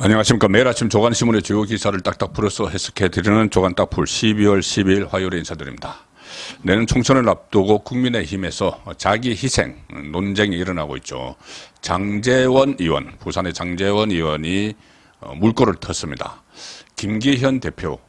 안녕하십니까. 매일 아침 조간신문의 주요 기사를 딱딱 풀어서 해석해드리는 조간딱풀 12월 12일 화요일에 인사드립니다. 내년 총선을 앞두고 국민의힘에서 자기 희생 논쟁이 일어나고 있죠. 장제원 의원, 부산의 장제원 의원이 물꼬를 텄습니다. 김기현 대표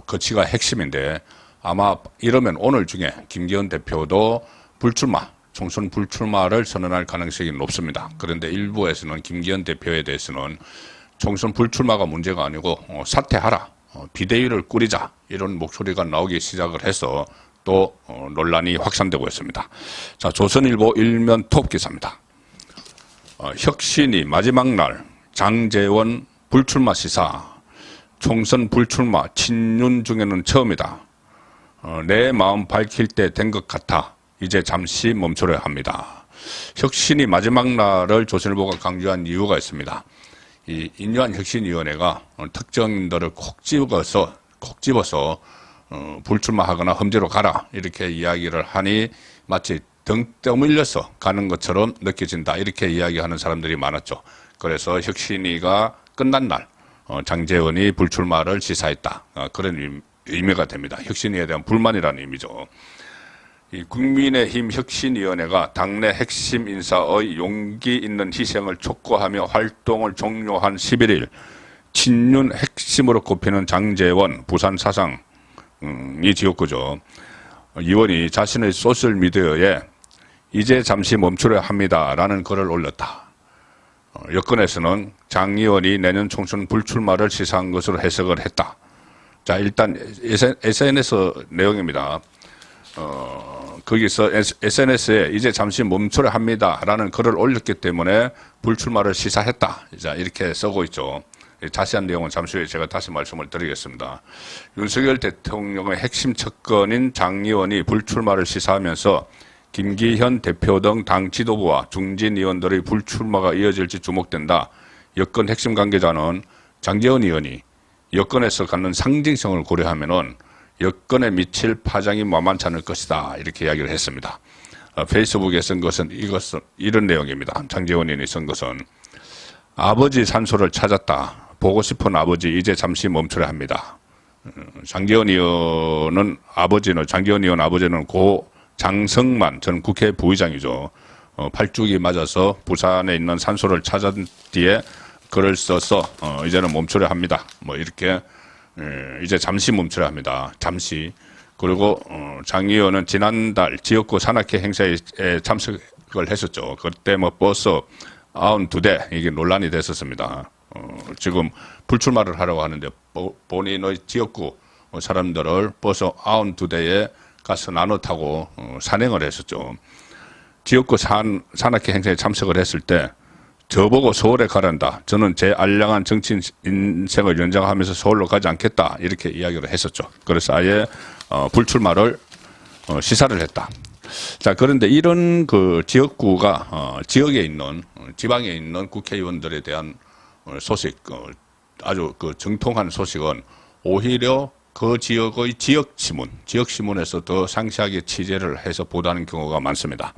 거치가 핵심인데 아마 이러면 오늘 중에 김기현 대표도 총선 불출마를 선언할 가능성이 높습니다. 그런데 일부에서는 김기현 대표에 대해서는 총선 불출마가 문제가 아니고 사퇴하라, 비대위를 꾸리자 이런 목소리가 나오기 시작을 해서 또 논란이 확산되고 있습니다. 자, 조선일보 일면 톱 기사입니다. 혁신이 마지막 날 장제원 불출마 시사, 총선 불출마 친윤 중에는 처음이다. 내 마음 밝힐 때 된 것 같아. 이제 잠시 멈추려 합니다. 혁신이 마지막 날을 조선일보가 강조한 이유가 있습니다. 이 인유한 혁신위원회가 특정인들을 콕 집어서 불출마하거나 험지로 가라 이렇게 이야기를 하니 마치 등 떠밀려서 가는 것처럼 느껴진다 이렇게 이야기하는 사람들이 많았죠. 그래서 혁신위가 끝난 날 장제원이 불출마를 시사했다, 그런 의미가 됩니다. 혁신위에 대한 불만이라는 의미죠. 이 국민의힘 혁신위원회가 당내 핵심 인사의 용기 있는 희생을 촉구하며 활동을 종료한 11일 친윤 핵심으로 꼽히는 장제원 부산 사상이 지역구죠. 의원이 자신의 소셜미디어에 이제 잠시 멈추려 합니다라는 글을 올렸다. 여권에서는 장 의원이 내년 총선 불출마를 시사한 것으로 해석을 했다. 자, 일단 SNS 내용입니다. 거기서 SNS에 이제 잠시 멈추려 합니다라는 글을 올렸기 때문에 불출마를 시사했다. 자, 이렇게 쓰고 있죠. 자세한 내용은 잠시 후에 제가 다시 말씀을 드리겠습니다. 윤석열 대통령의 핵심 측근인 장 의원이 불출마를 시사하면서 김기현 대표 등 당 지도부와 중진 의원들의 불출마가 이어질지 주목된다. 여권 핵심 관계자는 장제원 의원이 여권에서 갖는 상징성을 고려하면은 여권에 미칠 파장이 만만치 않을 것이다 이렇게 이야기를 했습니다. 페이스북에 쓴 것은 이런 내용입니다. 장제원 의원이 쓴 것은 아버지 산소를 찾았다. 보고 싶은 아버지 이제 잠시 멈추려 합니다. 장제원 의원 아버지는 고 장성만 전 국회 부의장이죠. 팔뚝이 맞아서 부산에 있는 산소를 찾은 뒤에 글을 써서 이제는 멈추려 합니다. 뭐 이렇게 이제 잠시 멈추려 합니다. 잠시. 그리고 장 의원은 지난달 지역구 산악회 행사에 참석을 했었죠. 그때 뭐 버스 92대 이게 논란이 됐었습니다. 지금 불출마를 하려고 하는데 본인의 지역구 사람들을 버스 92대에 가서 나눠 타고 산행을 했었죠. 지역구 산악회 행사에 참석을 했을 때 저보고 서울에 가란다. 저는 제 알량한 정치 인생을 연장하면서 서울로 가지 않겠다. 이렇게 이야기를 했었죠. 그래서 아예 불출마를 시사를 했다. 자, 그런데 이런 그 지역구가 지역에 있는 지방에 있는 국회의원들에 대한 소식, 아주 그 정통한 소식은 오히려 그 지역의 지역신문에서 더 상세하게 취재를 해서 보도하는 경우가 많습니다.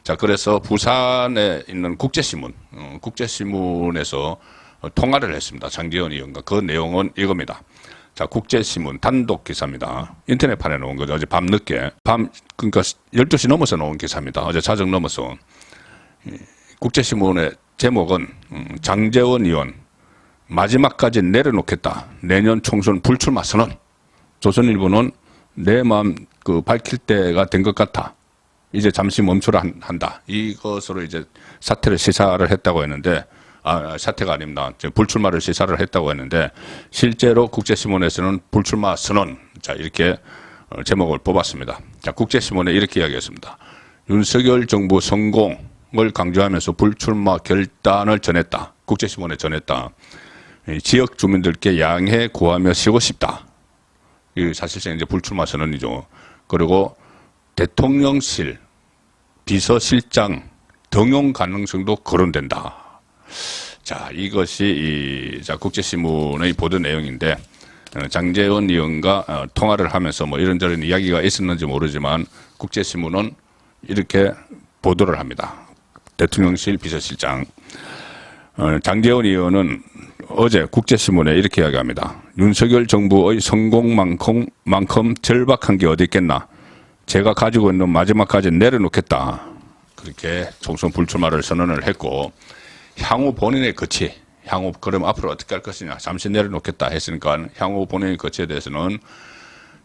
자, 그래서 부산에 있는 국제신문에서 통화를 했습니다. 장제원 의원과. 그 내용은 이겁니다. 자, 국제신문 단독 기사입니다. 인터넷판에 나온 거죠. 어제 밤늦게. 그러니까 12시 넘어서 나온 기사입니다. 어제 자정 넘어서. 국제신문의 제목은 장제원 의원 마지막까지 내려놓겠다. 내년 총선 불출마 선언. 조선일보는 내 마음 밝힐 때가 된 것 같아. 이제 잠시 멈추라 한다. 이것으로 이제 사퇴를 시사를 했다고 했는데, 사퇴가 아닙니다. 불출마를 시사를 했다고 했는데, 실제로 국제신문에서는 불출마 선언. 자, 이렇게 제목을 뽑았습니다. 자, 국제신문에 이렇게 이야기했습니다. 윤석열 정부 성공을 강조하면서 불출마 결단을 전했다. 국제신문에 전했다. 지역 주민들께 양해 구하며 쉬고 싶다. 이 사실상 이제 불출마 선언이죠. 그리고 대통령실 비서실장 등용 가능성도 거론된다. 자, 이것이 국제신문의 보도 내용인데, 장제원 의원과 통화를 하면서 뭐 이런저런 이야기가 있었는지 모르지만 국제신문은 이렇게 보도를 합니다. 대통령실 비서실장. 장제원 의원은 어제 국제신문에 이렇게 이야기합니다. 윤석열 정부의 성공만큼 절박한 게 어디 있겠나. 제가 가지고 있는 마지막까지 내려놓겠다. 그렇게 총선 불출마를 선언을 했고, 향후 본인의 거치, 향후 그럼 앞으로 어떻게 할 것이냐. 잠시 내려놓겠다 했으니까 향후 본인의 거치에 대해서는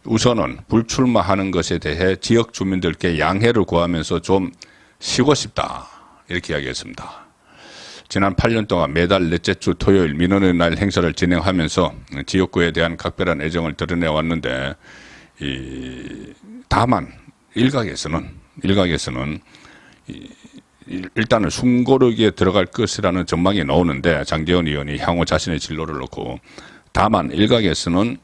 우선은 불출마하는 것에 대해 지역 주민들께 양해를 구하면서 좀 쉬고 싶다. 이렇게 이야기했습니다. 지난 8년 동안 매달 넷째 주 토요일 민원의 날 행사를 진행하면서 지역구에 대한 각별한 애정을 드러내 왔는데, 다만 일각에서는 일단은 숨고르기에 들어갈 것이라는 전망이 나오는데, 장제원 의원이 향후 자신의 진로를 놓고, 다만 일각에서는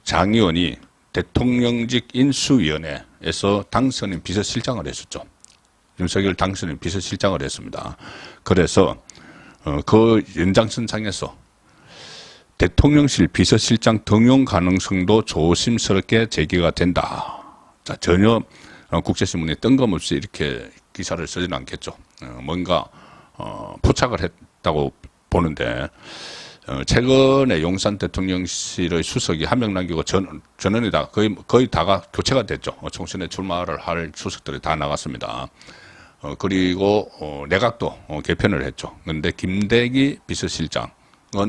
장 의원이 대통령직 인수위원회에서 당선인 비서실장을 했었죠. 윤석열 당선인 비서실장을 했습니다. 그래서 그 연장선상에서 대통령실 비서실장 등용 가능성도 조심스럽게 제기가 된다. 자, 전혀 국제신문이 뜬금없이 이렇게 기사를 쓰지는 않겠죠. 뭔가 포착을 했다고 보는데, 최근에 용산 대통령실의 수석이 한 명 남기고 전원이 다 거의 다가 교체가 됐죠. 총선에 출마를 할 수석들이 다 나갔습니다. 그리고 내각도 개편을 했죠. 그런데 김대기 비서실장은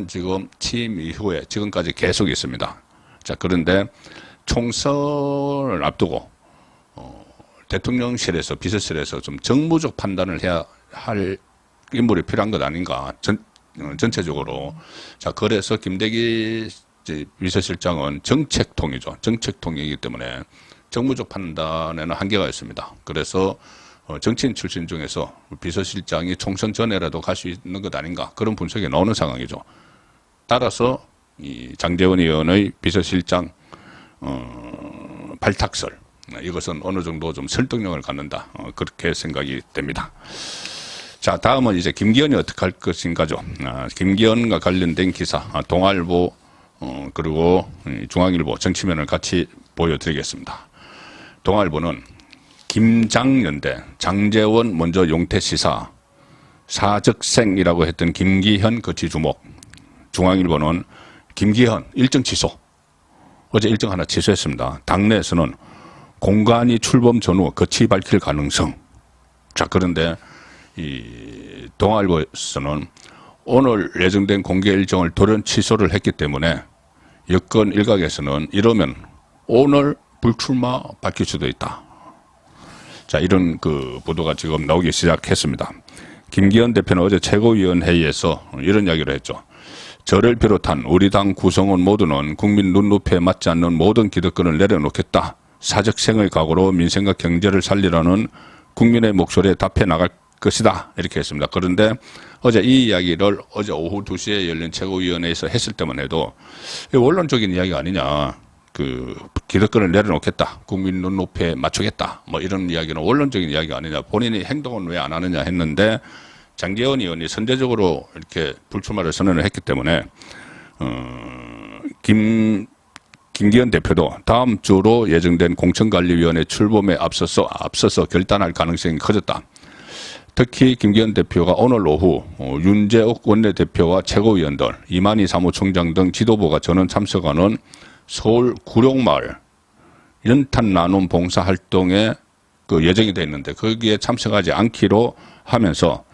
지금 취임 이후에 지금까지 계속 있습니다. 자, 그런데 총선을 앞두고 대통령실에서 비서실에서 좀 정무적 판단을 해야 할 인물이 필요한 것 아닌가. 전체적으로. 자, 그래서 김대기 비서실장은 정책통이죠. 정책통이기 때문에 정무적 판단에는 한계가 있습니다. 그래서 정치인 출신 중에서 비서실장이 총선 전에라도 갈 수 있는 것 아닌가, 그런 분석이 나오는 상황이죠. 따라서 이 장제원 의원의 비서실장 발탁설, 이것은 어느 정도 좀 설득력을 갖는다, 그렇게 생각이 됩니다. 자, 다음은 이제 김기현이 어떻게 할 것인가죠. 김기현과 관련된 기사, 동아일보 그리고 중앙일보 정치면을 같이 보여드리겠습니다. 동아일보는 김장연대, 장제원 먼저 용태시사, 사적생이라고 했던 김기현 거치 주목. 중앙일보는 김기현 일정 취소. 어제 일정 하나 취소했습니다. 당내에서는 공관위 출범 전후 거치 밝힐 가능성. 자, 그런데 이 동아일보에서는 오늘 예정된 공개 일정을 돌연 취소를 했기 때문에 여권 일각에서는 이러면 오늘 불출마 밝힐 수도 있다. 자, 이런 그 보도가 지금 나오기 시작했습니다. 김기현 대표는 어제 최고위원회의에서 이런 이야기를 했죠. 저를 비롯한 우리 당 구성원 모두는 국민 눈높이에 맞지 않는 모든 기득권을 내려놓겠다. 사적생의 각오로 민생과 경제를 살리라는 국민의 목소리에 답해 나갈 것이다. 이렇게 했습니다. 그런데 어제 이 이야기를 어제 오후 2시에 열린 최고위원회에서 했을 때만 해도 원론적인 이야기 아니냐. 그 기득권을 내려놓겠다. 국민 눈높이에 맞추겠다. 뭐 이런 이야기는 원론적인 이야기 아니냐. 본인이 행동은 왜 안 하느냐 했는데 장제원 의원이 선제적으로 이렇게 불출마를 선언을 했기 때문에 김기현 대표도 다음 주로 예정된 공천관리위원회 출범에 앞서서 결단할 가능성이 커졌다. 특히 김기현 대표가 오늘 오후 윤재옥 원내대표와 최고위원들, 이만희 사무총장 등 지도부가 전원 참석하는 서울 구룡마을 연탄 나눔 봉사활동에 그 예정이 되어 있는데 거기에 참석하지 않기로 하면서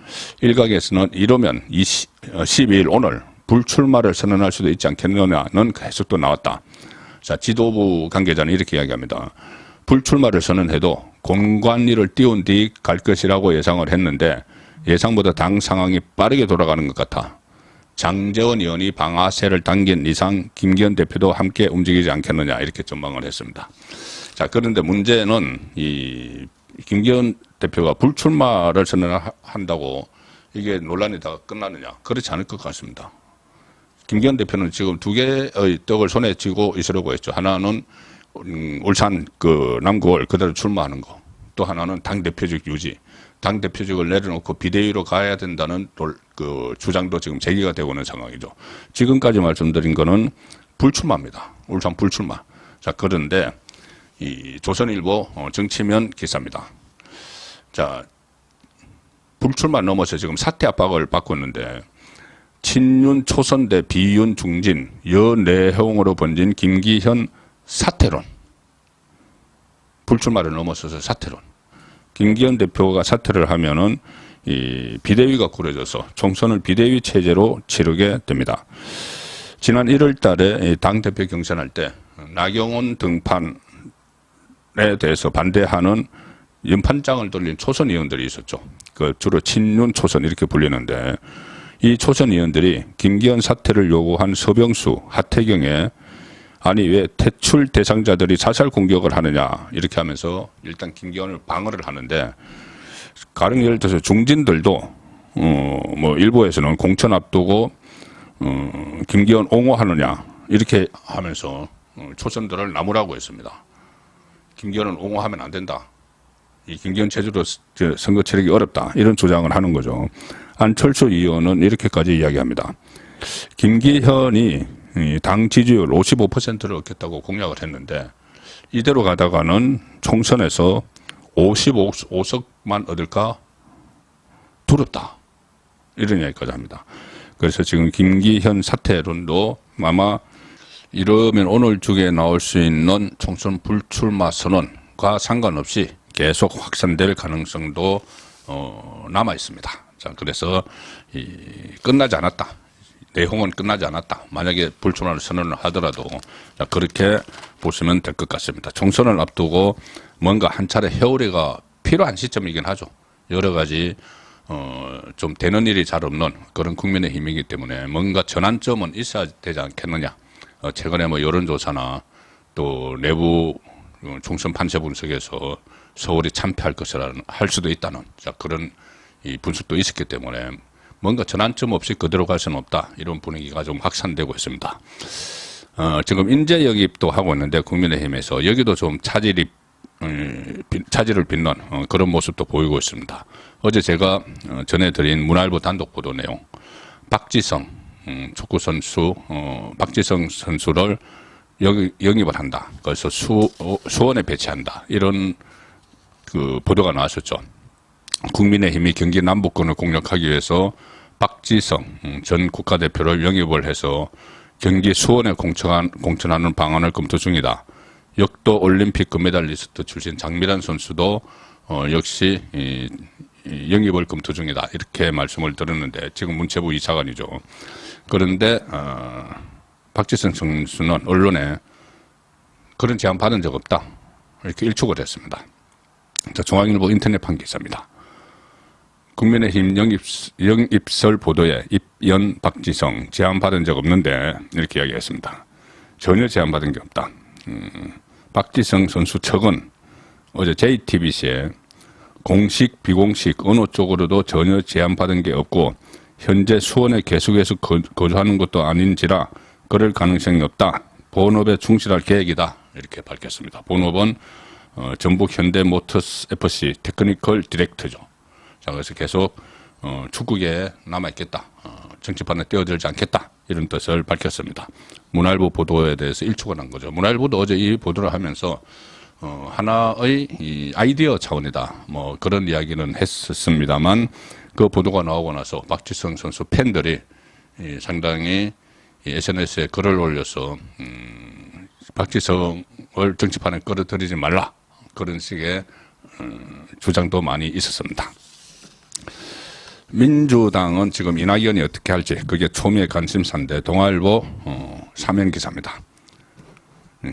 일각에서는 이러면 12일 오늘 불출마를 선언할 수도 있지 않겠느냐는 해석도 나왔다. 자, 지도부 관계자는 이렇게 이야기합니다. 불출마를 선언해도 공관위를 띄운 뒤 갈 것이라고 예상을 했는데 예상보다 당 상황이 빠르게 돌아가는 것 같아. 장제원 의원이 방아쇠를 당긴 이상 김기현 대표도 함께 움직이지 않겠느냐 이렇게 전망을 했습니다. 자, 그런데 문제는 이 김기현 대표가 불출마를 선언한다고 이게 논란이 다 끝나느냐, 그렇지 않을 것 같습니다. 김기현 대표는 지금 두 개의 떡을 손에 쥐고 있으려고 했죠. 하나는 울산 그 남구을 그대로 출마하는 거, 또 하나는 당 대표직 유지. 당 대표직을 내려놓고 비대위로 가야 된다는 그 주장도 지금 제기가 되고 있는 상황이죠. 지금까지 말씀드린 거는 불출마입니다. 울산 불출마. 자, 그런데 이 조선일보 정치면 기사입니다. 자, 불출마 넘어서 지금 사퇴 압박을 받고 있는데 친윤 초선 대 비윤 중진 여내홍으로 번진 김기현 사퇴론. 불출마를 넘어서서 사퇴론. 김기현 대표가 사퇴를 하면은 이 비대위가 꾸려져서 총선을 비대위 체제로 치르게 됩니다. 지난 1월 달에 당대표 경선할 때 나경원 등판에 대해서 반대하는 연판장을 돌린 초선 의원들이 있었죠. 그 주로 친윤 초선 이렇게 불리는데 이 초선 의원들이 김기현 사퇴를 요구한 서병수, 하태경에 아니 왜 퇴출 대상자들이 자살 공격을 하느냐 이렇게 하면서 일단 김기현을 방어를 하는데 가령 예를 들어서 중진들도 뭐 일부에서는 공천 앞두고 김기현 옹호하느냐 이렇게 하면서 초선들을 나무라고 했습니다. 김기현은 옹호하면 안 된다. 이 김기현 체제로 선거 치르기 어렵다. 이런 주장을 하는 거죠. 안철수 의원은 이렇게까지 이야기합니다. 김기현이 당 지지율 55%를 얻겠다고 공약을 했는데 이대로 가다가는 총선에서 55석만 얻을까 두렵다. 이런 이야기까지 합니다. 그래서 지금 김기현 사퇴론도 아마 이러면 오늘 중에 나올 수 있는 총선 불출마 선언과 상관없이 계속 확산될 가능성도 남아 있습니다. 자, 그래서 끝나지 않았다. 내용은 끝나지 않았다. 만약에 불출마를 선언을 하더라도 자, 그렇게 보시면 될 것 같습니다. 총선을 앞두고 뭔가 한 차례 회오리가 필요한 시점이긴 하죠. 여러 가지 좀 되는 일이 잘 없는 그런 국민의힘이기 때문에 뭔가 전환점은 있어야 되지 않겠느냐. 최근에 뭐 여론조사나 또 내부 총선 판세 분석에서 서울이 참패할 것이라는 할 수도 있다는 자, 그런 이 분석도 있었기 때문에 뭔가 전환점 없이 그대로 갈 수는 없다. 이런 분위기가 좀 확산되고 있습니다. 지금 인재 영입도 하고 있는데 국민의힘에서 여기도 좀 차질을 빚는 그런 모습도 보이고 있습니다. 어제 제가 전해드린 문화일보 단독 보도 내용, 박지성 축구 선수, 박지성 선수를 영입을 한다. 그래서 수원에 배치한다. 이런 그 보도가 나왔었죠. 국민의힘이 경기 남부권을 공략하기 위해서 박지성 전 국가대표를 영입을 해서 경기 수원에 공천하는 방안을 검토 중이다. 역도 올림픽 금메달리스트 출신 장미란 선수도 역시 영입을 검토 중이다. 이렇게 말씀을 들었는데 지금 문체부 이사관이죠. 그런데 박지성 선수는 언론에 그런 제안 받은 적 없다. 이렇게 일축을 했습니다. 자, 중앙일보 인터넷판 기사입니다. 국민의힘 영입설 보도에 입연 박지성 제안받은 적 없는데 이렇게 이야기했습니다. 전혀 제안받은 게 없다. 박지성 선수 측은 어제 JTBC에 공식 비공식 어느 쪽으로도 전혀 제안받은 게 없고 현재 수원에 계속해서 거주하는 것도 아닌지라 그럴 가능성이 없다. 본업에 충실할 계획이다. 이렇게 밝혔습니다. 본업은 전북 현대모터스 FC 테크니컬 디렉터죠. 자, 그래서 계속 축구계에 남아있겠다. 정치판에 뛰어들지 않겠다. 이런 뜻을 밝혔습니다. 문화일보 보도에 대해서 일축을 한 거죠. 문화일보도 어제 이 보도를 하면서 하나의 이 아이디어 차원이다. 뭐 그런 이야기는 했었습니다만 그 보도가 나오고 나서 박지성 선수 팬들이 상당히 SNS에 글을 올려서 박지성을 정치판에 끌어들이지 말라. 그런 식의 주장도 많이 있었습니다. 민주당은 지금 이낙연이 어떻게 할지 그게 초미의 관심사인데 동아일보 사면 기사입니다.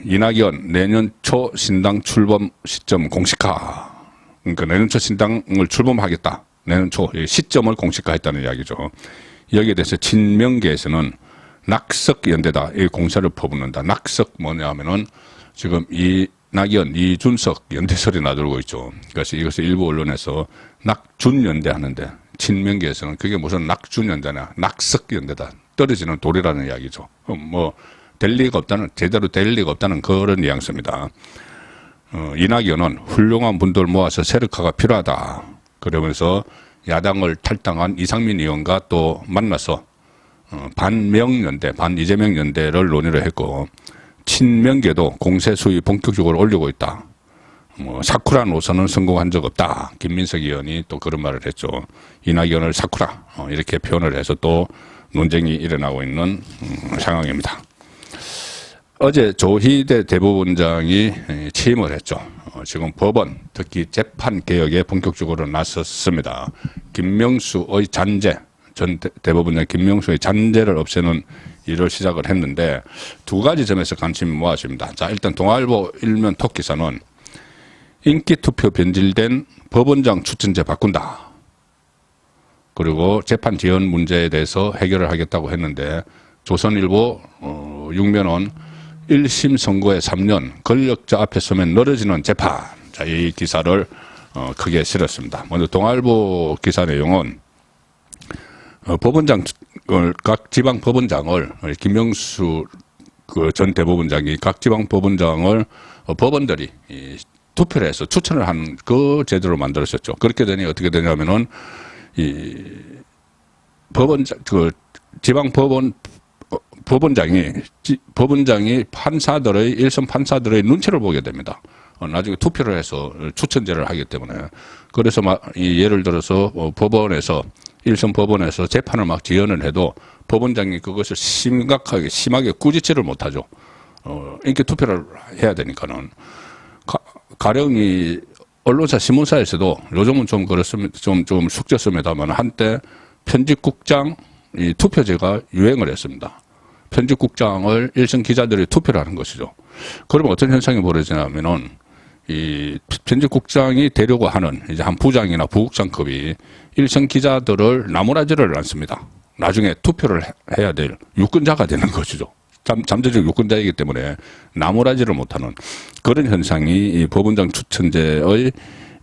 이낙연 내년 초 신당 출범 시점 공식화. 그러니까 내년 초 신당을 출범하겠다. 내년 초 시점을 공식화했다는 이야기죠. 여기에 대해서 친명계에서는 낙석연대다. 이 공세를 퍼붓는다. 낙석 뭐냐면은 지금 이낙연, 이준석 연대설이 나돌고 있죠. 그래서 이것을 일부 언론에서 낙준연대 하는데 친명계에서는 그게 무슨 낙준연대냐, 낙석연대다. 떨어지는 돌이라는 이야기죠. 뭐 될 리가 없다는, 제대로 될 리가 없다는 그런 뉘앙스입니다. 이낙연은 훌륭한 분들 모아서 세력화가 필요하다. 그러면서 야당을 탈당한 이상민 의원과 또 만나서 반명연대, 반이재명 연대를 논의를 했고 친명계도 공세 수위 본격적으로 올리고 있다. 뭐 사쿠라 노선은 성공한 적 없다. 김민석 의원이 또 그런 말을 했죠. 이낙연을 사쿠라 이렇게 표현을 해서 또 논쟁이 일어나고 있는 상황입니다. 어제 조희대 대법원장이 취임을 했죠. 지금 법원, 특히 재판 개혁에 본격적으로 나섰습니다. 김명수의 잔재, 전 대법원장 김명수의 잔재를 없애는 일을 시작을 했는데 두 가지 점에서 관심이 모아집니다. 자, 일단 동아일보 일면 톱 기사는 인기투표 변질된 법원장 추천제 바꾼다. 그리고 재판 지연 문제에 대해서 해결을 하겠다고 했는데 조선일보 6면은 1심 선고에 3년 권력자 앞에 서면 늘어지는 재판. 자, 이 기사를 크게 실었습니다. 먼저 동아일보 기사 내용은 법원장 각 지방 법원장을 김명수 그 전 대법원장이 각 지방 법원장을 법원들이 투표를 해서 추천을 한 그 제도를 만들었었죠. 그렇게 되니 어떻게 되냐면은 이 법원장 그 지방 법원장이 판사들의 일선 판사들의 눈치를 보게 됩니다. 나중에 투표를 해서 추천제를 하기 때문에 그래서 예를 들어서 법원에서 일선 법원에서 재판을 막 지연을 해도 법원장이 그것을 심하게 꾸짖지를 못하죠. 인기 투표를 해야 되니까는 가령 이 언론사 신문사에서도 요즘은 좀 그렇습니다. 좀 숙졌습니다만 한때 편집국장 이 투표제가 유행을 했습니다. 편집국장을 일선 기자들이 투표를 하는 것이죠. 그러면 어떤 현상이 벌어지냐면은 이 편집국장이 되려고 하는 이제 한 부장이나 부국장급이 일선 기자들을 나무라지를 않습니다. 나중에 투표를 해야 될 유권자가 되는 것이죠. 잠재적 유권자이기 때문에 나무라지를 못하는 그런 현상이 이 법원장 추천제의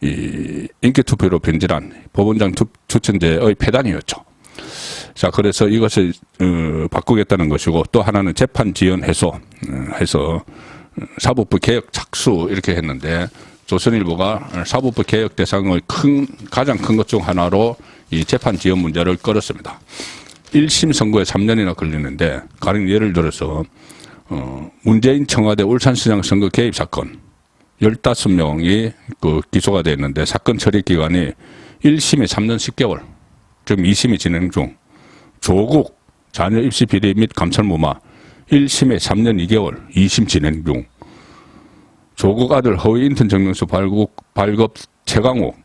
이 인기투표로 변질한 법원장 추천제의 폐단이었죠. 자, 그래서 이것을 바꾸겠다는 것이고 또 하나는 재판 지연 해서 사법부 개혁 착수 이렇게 했는데 조선일보가 사법부 개혁 대상의 가장 큰 것 중 하나로 이 재판 지연 문제를 끌었습니다. 1심 선고에 3년이나 걸리는데 가령 예를 들어서 문재인 청와대 울산시장 선거 개입 사건 15명이 그 기소가 되어 있는데 사건 처리 기간이 1심에 3년 10개월, 지금 2심이 진행 중. 조국 자녀 입시 비리 및 감찰 무마 1심에 3년 2개월, 2심 진행 중. 조국 아들 허위 인턴 증명서 발급 최강욱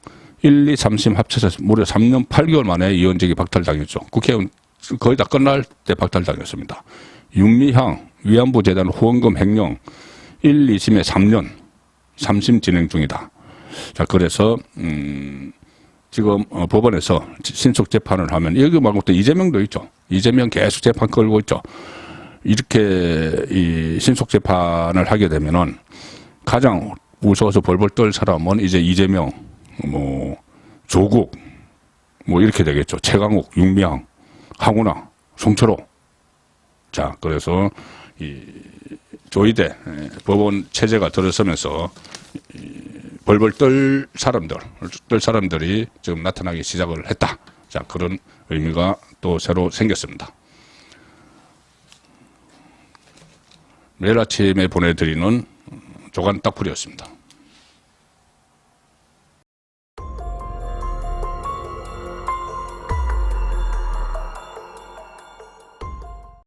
1, 2, 3심 합쳐서 무려 3년 8개월 만에 의원직이 박탈당했죠. 국회의원 거의 다 끝날 때 박탈당했습니다. 윤미향 위안부 재단 후원금 횡령 1, 2심에 3년, 3심 진행 중이다. 자, 그래서 지금 법원에서 신속 재판을 하면 여기 말고 또 이재명도 있죠. 이재명 계속 재판 끌고 있죠. 이렇게 이 신속 재판을 하게 되면은 가장 무서워서 벌벌 떨 사람은 이제 이재명, 조국, 이렇게 되겠죠. 최강욱, 윤미향, 황운하, 송철호. 자, 그래서 이 조희대 법원 체제가 들어서면서 벌벌 떨 사람들이 지금 나타나기 시작을 했다. 자, 그런 의미가 또 새로 생겼습니다. 내일 아침에 보내드리는 조간 딱풀이었습니다.